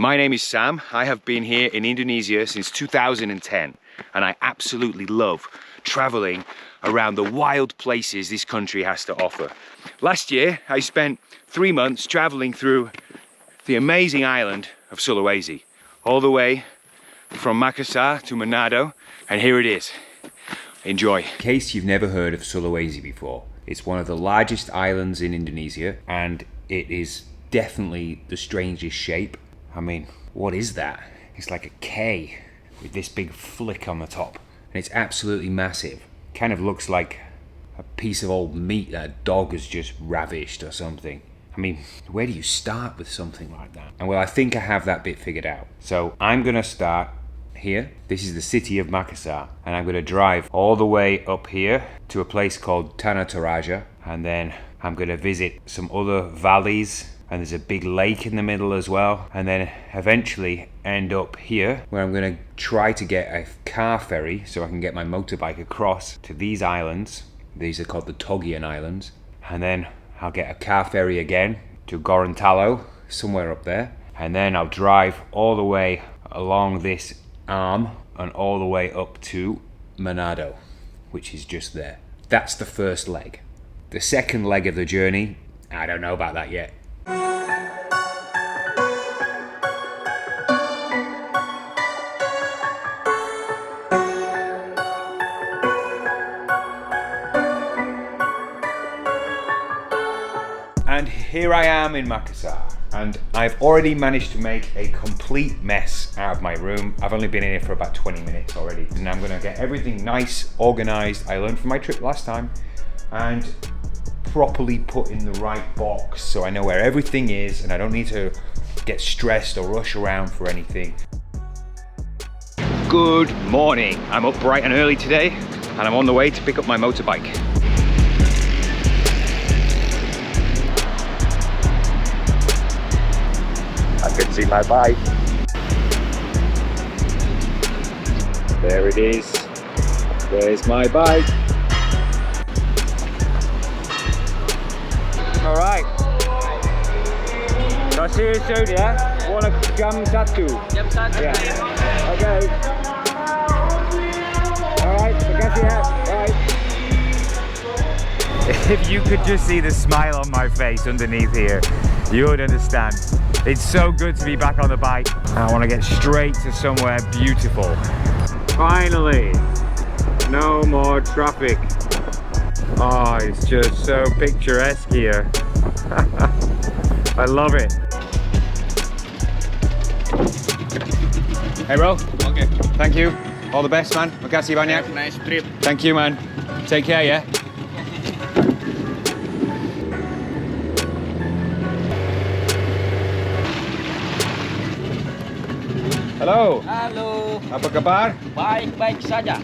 My name is Sam. I have been here in Indonesia since 2010 and I absolutely love traveling around the wild places this country has to offer. Last year I spent 3 months traveling through the amazing island of Sulawesi, all the way from Makassar to Manado, and here it is. Enjoy. In case you've never heard of Sulawesi before, it's one of the largest islands in Indonesia and it is definitely the strangest shape. I mean, what is that? It's like a K with this big flick on the top, and it's absolutely massive. Kind of looks like a piece of old meat that a dog has just ravished or something. I mean, where do you start with something like that? And well, I think I have that bit figured out. So I'm gonna start here. This is the city of Makassar, and I'm gonna drive all the way up here to a place called Tana, Toraja, and then I'm gonna visit some other valleys, and there's a big lake in the middle as well, and then eventually end up here where I'm gonna try to get a car ferry so I can get my motorbike across to these islands. These are called the Togian Islands, and then I'll get a car ferry again to Gorontalo, somewhere up there, and then I'll drive all the way along this arm and all the way up to Manado, which is just there. That's the first leg. The second leg of the journey, I don't know about that yet. And here I am in Makassar, and I've already managed to make a complete mess out of my room. I've only been in here for about 20 minutes already, and I'm gonna get everything nice, organized. I learned from my trip last time, and properly put in the right box so I know where everything is and I don't need to get stressed or rush around for anything. Good morning. I'm up bright and early today, and I'm on the way to pick up my motorbike. I can see my bike. There it is. There's my bike. All right. So I'll see you soon, yeah? Wanna jam 1? Jam 1. Yeah. Okay. All right. Makasih ya. Bye. If you could just see the smile on my face underneath here, you would understand. It's so good to be back on the bike. I want to get straight to somewhere beautiful. Finally, no more traffic. Oh, it's just so picturesque here. I love it. Hey bro. Okay. Thank you. All the best, man. Makasih banyak. Have a nice trip. Thank you, man. Take care, yeah? Halo. Halo. Apa kabar? Baik-baik saja.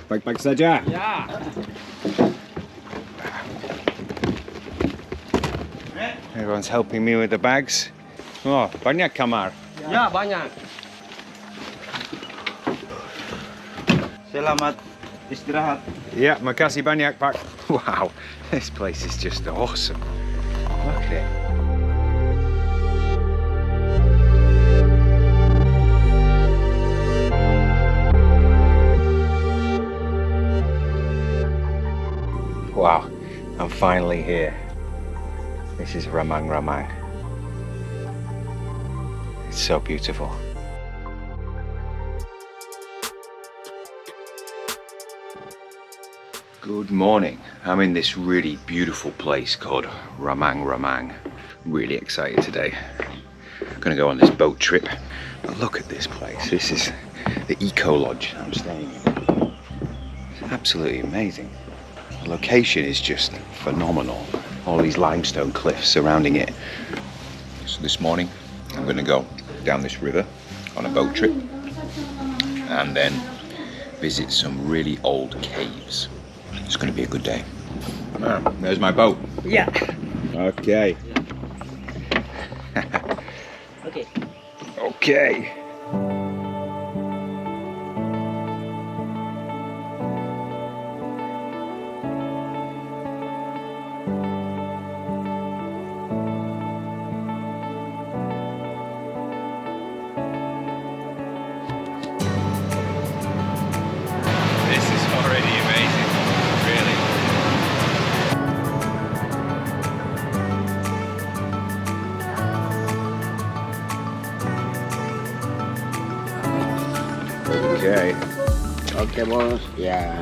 Baik-baik saja. Ya. Everyone's helping me with the bags. Oh, banyak kamar. Ya, banyak. Selamat istirahat. Yeah, makasih banyak, Pak. Wow, this place is just awesome. Look at it. Wow, I'm finally here. This is Rammang-Rammang. It's so beautiful. Good morning. I'm in this really beautiful place called Rammang-Rammang. Really excited today. I'm gonna go on this boat trip. But look at this place. This is the Eco Lodge I'm staying in. It's absolutely amazing. The location is just phenomenal. All these limestone cliffs surrounding it. So this morning I'm gonna go down this river on a boat trip and then visit some really old caves. It's gonna be a good day. There's my boat. Yeah. Okay. Okay. Okay. Okay. Oke bos, ya.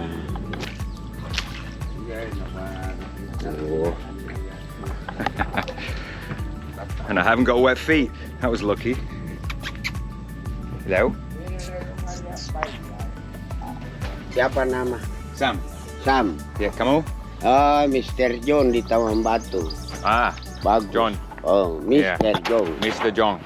Oh. And I haven't got wet feet. That was lucky. Hello? Siapa nama? Sam. Sam. Yeah, kamu? Mr. John di Taman Batu. Ah, Bagus. John. Oh, Mr. Yeah. John. Mr. John.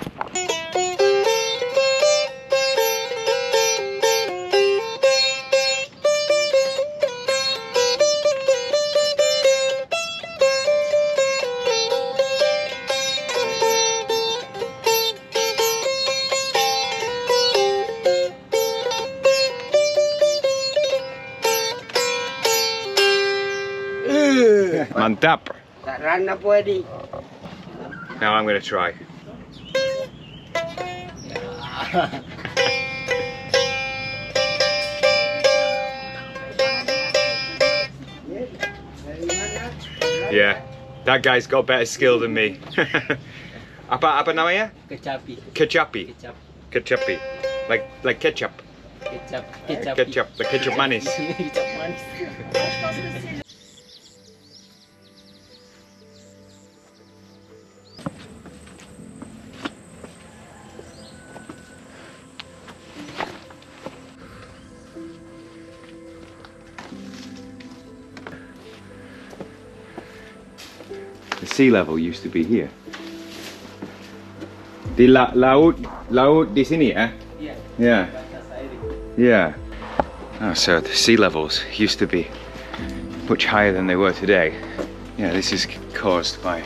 Mantap. Sarana pwede. Now I'm going to try. Yeah, that guy's got better skill than me. Apa namanya? Kecapi. Kecapi. Kecap. Kecapi. Like ketchup. Kecap. Kecapi. Ketchup. The ketchup manis. Kecap manis. The sea level used to be here. Di laut di sini, eh? Iya. Yeah. Batas air. Yeah. Oh, so the sea levels used to be much higher than they were today. Yeah, this is caused by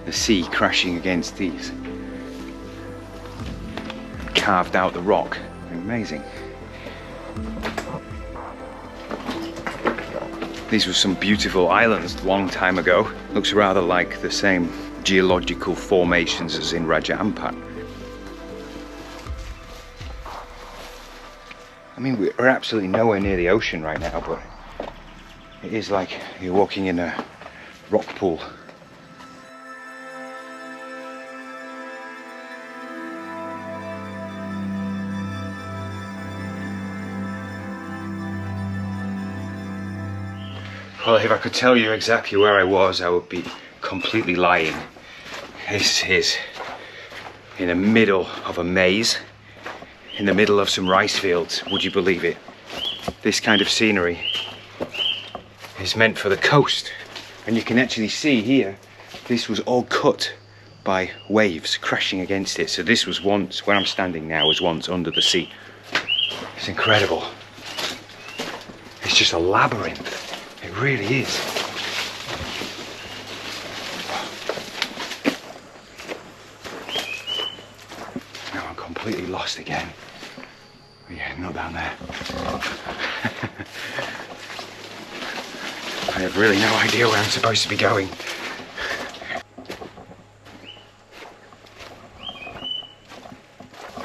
the sea crashing against these. Carved out the rock. Amazing. These were some beautiful islands a long time ago. Looks rather like the same geological formations as in Raja Ampat. I mean, we're absolutely nowhere near the ocean right now, but it is like you're walking in a rock pool. Well, if I could tell you exactly where I was, I would be completely lying. This is in the middle of a maze, in the middle of some rice fields, would you believe it? This kind of scenery is meant for the coast. And you can actually see here, this was all cut by waves crashing against it. So this was once, where I'm standing now, was once under the sea. It's incredible. It's just a labyrinth. It really is. Now I'm completely lost again. Yeah, not down there. I have really no idea where I'm supposed to be going.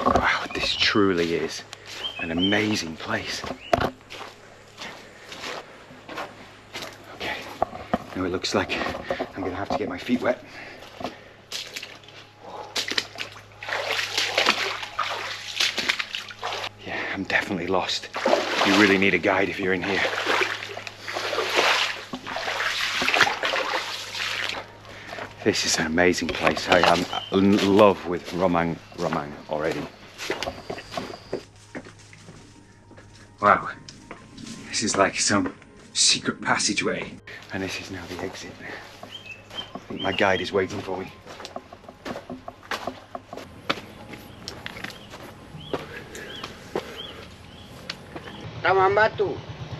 Wow, this truly is an amazing place. Now it looks like I'm gonna have to get my feet wet. Yeah, I'm definitely lost. You really need a guide if you're in here. This is an amazing place. I am in love with Rammang-Rammang already. Wow, this is like some secret passageway. And this is now the exit. I think my guide is waiting for me. Taman Batu.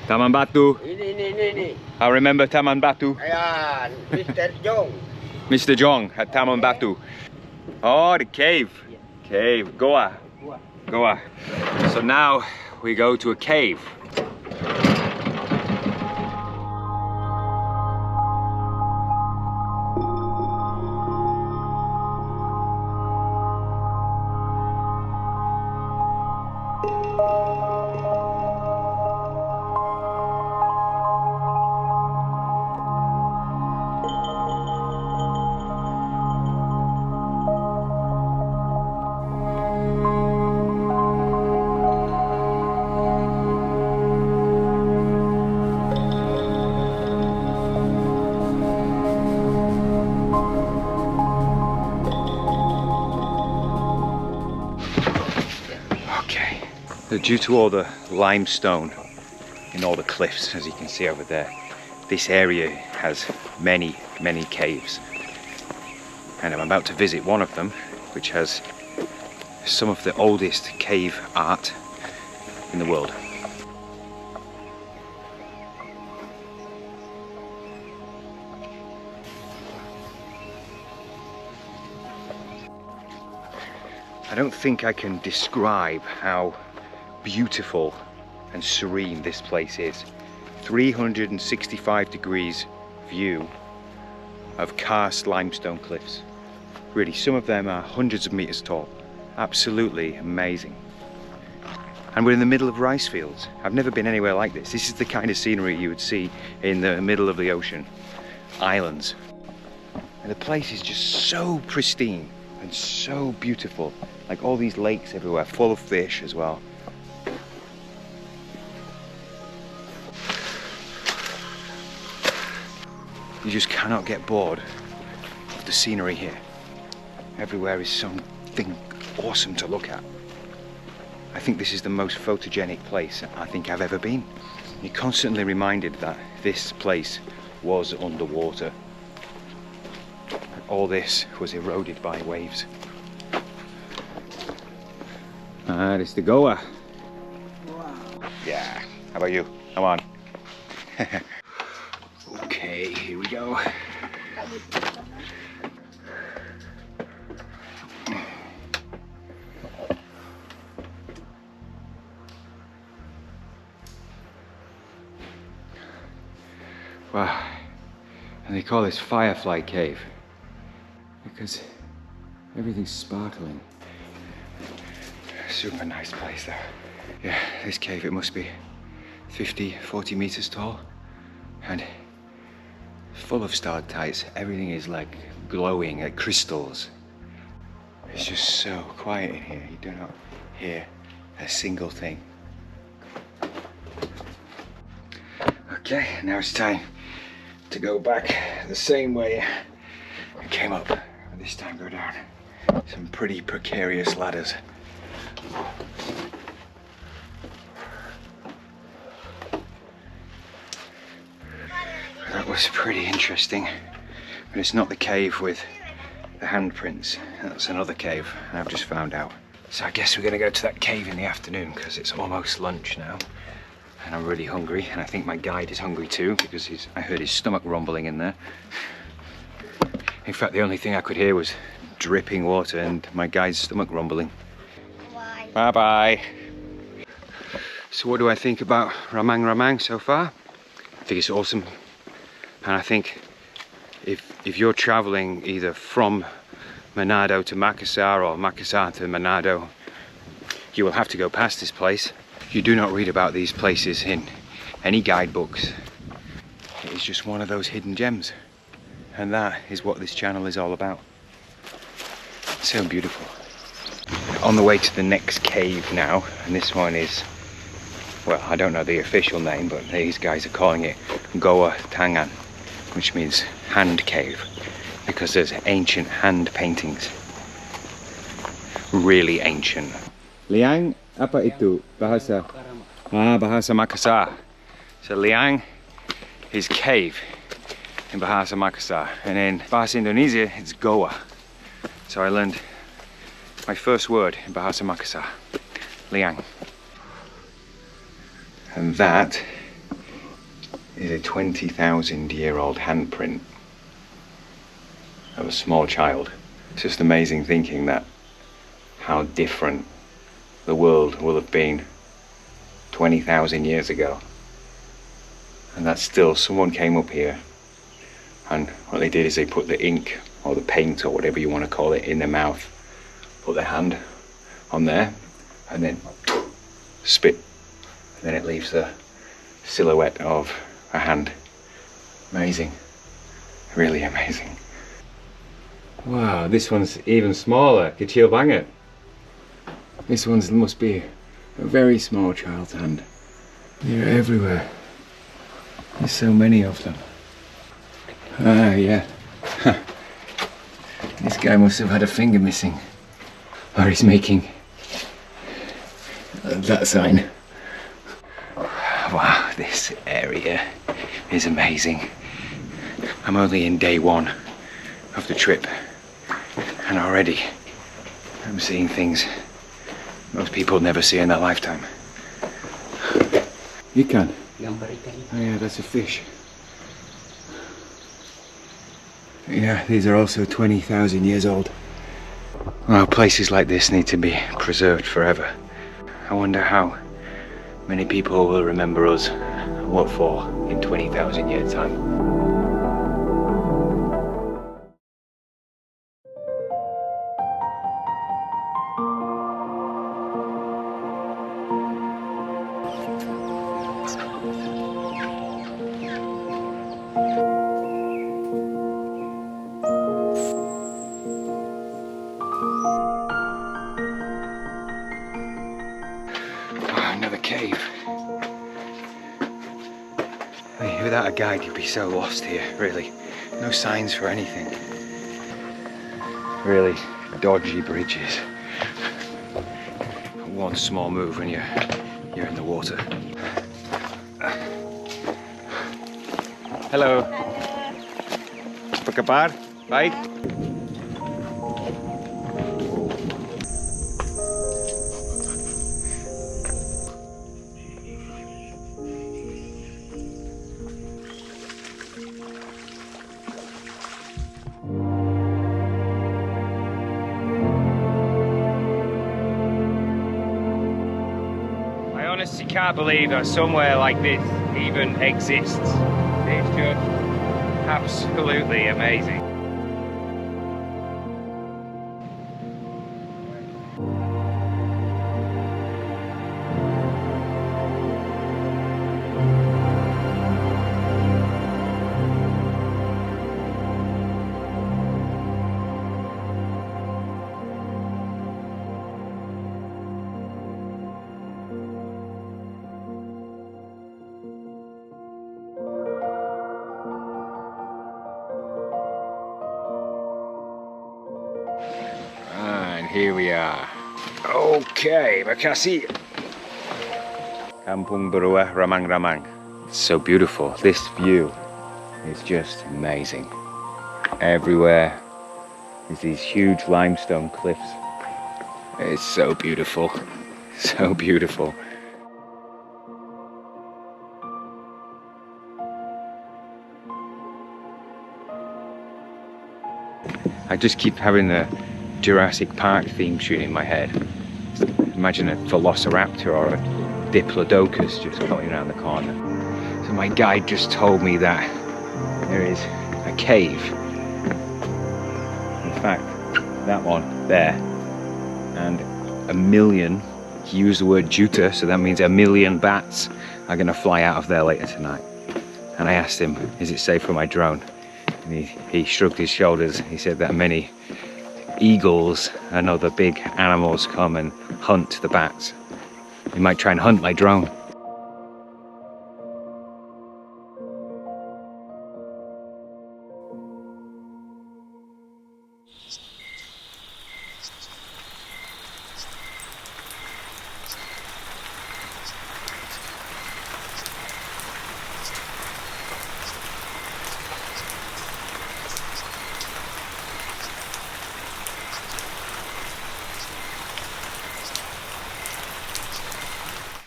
Taman Batu. Ini. I remember Taman Batu. Ayan, Mr. John. Mr. Jong at Taman Batu. Oh, the cave. Cave. Goa. Goa. So now we go to a cave. Due to all the limestone in all the cliffs, as you can see over there, this area has many, many caves. And I'm about to visit one of them, which has some of the oldest cave art in the world. I don't think I can describe how beautiful and serene this place is. 365 degrees view of karst limestone cliffs. Really, some of them are hundreds of meters tall. Absolutely amazing. And we're in the middle of rice fields. I've never been anywhere like this. This is the kind of scenery you would see in the middle of the ocean. Islands. And the place is just so pristine and so beautiful. Like all these lakes everywhere, full of fish as well. You just cannot get bored of the scenery here. Everywhere is something awesome to look at. I think this is the most photogenic place I think I've ever been. You're constantly reminded that this place was underwater. All this was eroded by waves. It's the Goa. Wow. Yeah, how about you? Come on. Okay, here we go. Wow. And they call this Firefly Cave because everything's sparkling. Super nice place there. Yeah, this cave, it must be 50, 40 meters tall and full of stalactites. Everything is like glowing like crystals. It's just so quiet in here. You do not hear a single thing. Okay, now it's time to go back the same way I came up, and this time go down some pretty precarious ladders. That was pretty interesting, but it's not the cave with the handprints. That's another cave, and I've just found out. So I guess we're gonna go to that cave in the afternoon because it's almost lunch now, and I'm really hungry, and I think my guide is hungry too because I heard his stomach rumbling in there. In fact, the only thing I could hear was dripping water and my guide's stomach rumbling. Bye bye. So what do I think about Rammang-Rammang so far? I think it's awesome, and I think if you're traveling either from Manado to Makassar or Makassar to Manado, you will have to go past this place. You do not read about these places in any guidebooks. It is just one of those hidden gems, and that is what this channel is all about. So beautiful. On the way to the next cave now, and this one is, well, I don't know the official name, but these guys are calling it Goa Tangan, which means hand cave, because there's ancient hand paintings. Really ancient. Liang, apa itu bahasa? Bahasa Makassar. So Liang is cave in Bahasa Makassar, and in Bahasa Indonesia it's Goa. So I learned my first word in Bahasa Makassar, Liang. And that is a 20,000-year-old handprint of a small child. It's just amazing thinking that how different the world will have been 20,000 years ago. And that still, someone came up here and what they did is they put the ink or the paint or whatever you want to call it in their mouth, put their hand on there and then spit, and then it leaves the silhouette of a hand. Amazing, really amazing. Wow, this one's even smaller, kecil banget. This one must be a very small child's hand. They're everywhere. There's so many of them. Ah, yeah. This guy must have had a finger missing. Or he's making that sign. Wow, this area is amazing. I'm only in day one of the trip and already I'm seeing things most people never see in their lifetime. Ikan. Oh yeah, that's a fish. Yeah, these are also 20,000 years old. Well, places like this need to be preserved forever. I wonder how many people will remember us, what for, in 20,000 years time. Another cave. Without a guide you'd be so lost here, really. No signs for anything. Really dodgy bridges. One small move and you're in the water. Hello. Apa kabar? Baik? I honestly can't believe that somewhere like this even exists. It's just absolutely amazing. And here we are. Okay, Makassar. Kampung Berua Rammang-Rammang. It's so beautiful. This view is just amazing. Everywhere is these huge limestone cliffs. It's so beautiful. So beautiful. I just keep having the Jurassic Park theme tune in my head. Imagine a velociraptor or a diplodocus just coming around the corner. So my guide just told me that there is a cave. In fact, that one there, and 1 million, he used the word juta, so that means 1 million bats are gonna fly out of there later tonight. And I asked him, is it safe for my drone? And he shrugged his shoulders. He said that many eagles and other big animals come and hunt the bats. He might try and hunt my drone.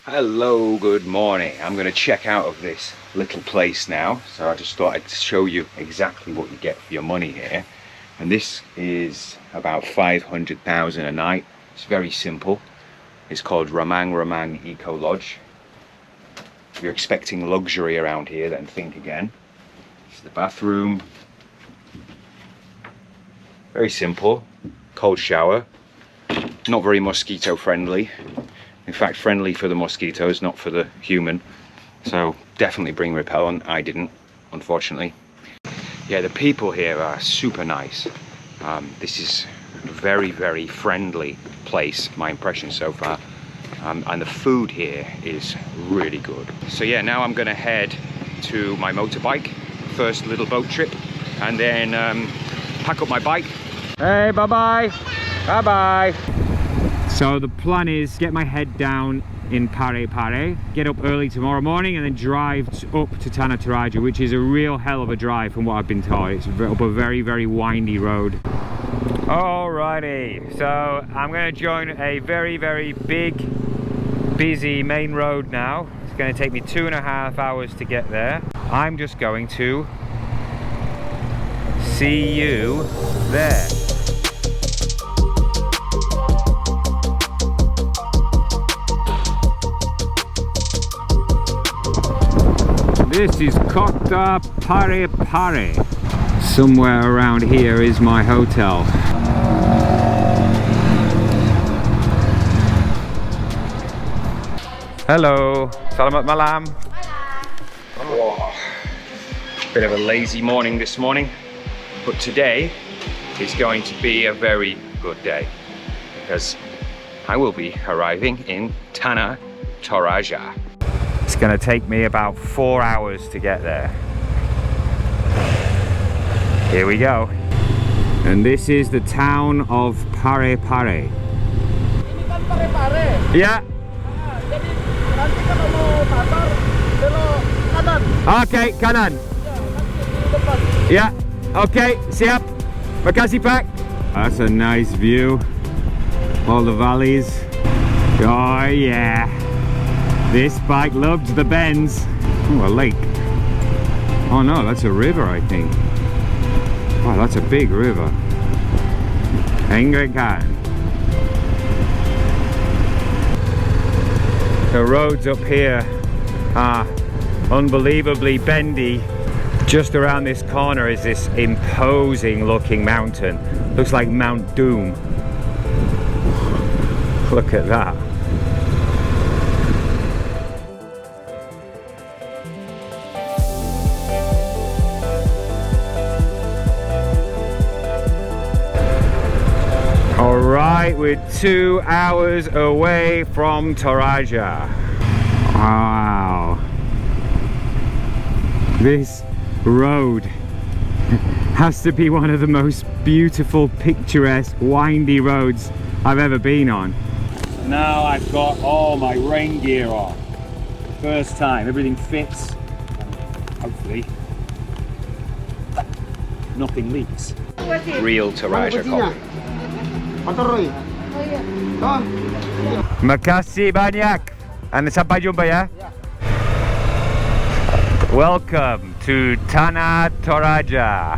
Hello, good morning. I'm going to check out of this little place now, so I just thought I'd show you exactly what you get for your money here. And this is about 500,000 a night. It's very simple. It's called Rammang-Rammang Eco Lodge. If you're expecting luxury around here, then think again. This is the bathroom. Very simple. Cold shower. Not very mosquito friendly. In fact, friendly for the mosquitoes, not for the human. So definitely bring repellent. I didn't, unfortunately. Yeah, the people here are super nice. This is a very, very friendly place, my impression so far. And the food here is really good. So yeah, now I'm gonna head to my motorbike, first little boat trip, and then pack up my bike. Hey, bye-bye. Bye-bye. So the plan is get my head down in Pare, get up early tomorrow morning and then drive up to Tana Toraja, which is a real hell of a drive from what I've been told. It's up a very, very windy road. Alrighty, so I'm going to join a very, very big, busy main road now. It's going to take me 2.5 hours to get there. I'm just going to see you there. This is Kota Pare. Somewhere around here is my hotel. Hello, selamat malam. Oh, bit of a lazy morning this morning, but today is going to be a very good day because I will be arriving in Tana Toraja. It's going to take me about 4 hours to get there. Here we go. And this is the town of Pare. Ini kan Pare-Pare. Yeah. Jadi nanti kalau mau motor belok kanan. Okay, kanan. Ya, nanti di depan. Yeah. Okay, siap. Makasih, Pak. That's a nice view. All the valleys. Oh yeah. This bike loves the bends. Oh, a lake. Oh no, that's a river, I think. Oh, that's a big river. Anglican. The roads up here are unbelievably bendy. Just around this corner is this imposing looking mountain. Looks like Mount Doom. Look at that. Alright, we're 2 hours away from Toraja. Wow. This road has to be one of the most beautiful, picturesque, windy roads I've ever been on. Now I've got all my rain gear on. First time, everything fits. Hopefully, nothing leaks. Real Toraja coffee. Makasih banyak. And sampai jumpa ya. Welcome to Tana Toraja.